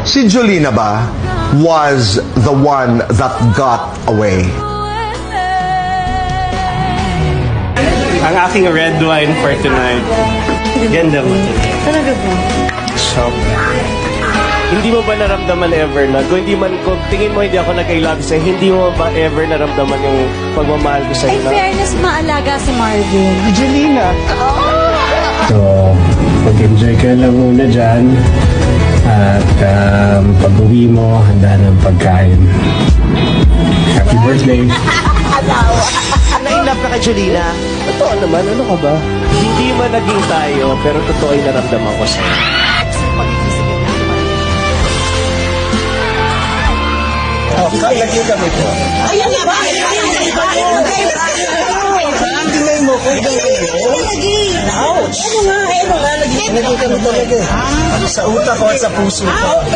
Si Jolina ba was the one that got away? Ang aking red wine for tonight. Ganda mo. Talaga ba? Hindi mo ba naramdaman ever na kung tingin mo hindi ako nag-I love sa'yo, hindi mo ba ever naramdaman yung pagmamahal ko sa'yo? In fairness, maalaga si Marvin. Angelina. So, mag-enjoy ka lang muna dyan. At pag-uwi mo, handa ng pagkain. Happy birthday! Na-in-love ka kay Jolina? Totoo naman, ano ka ba? Hindi man naging tayo, pero totoo yung naramdaman ko sa'yo. Lagi kami po. Ayan na ba? Tingnan mo ko. Lagi. Ouch. Ano nga? Lagi kami talaga. Sa utak ko at sa puso ko.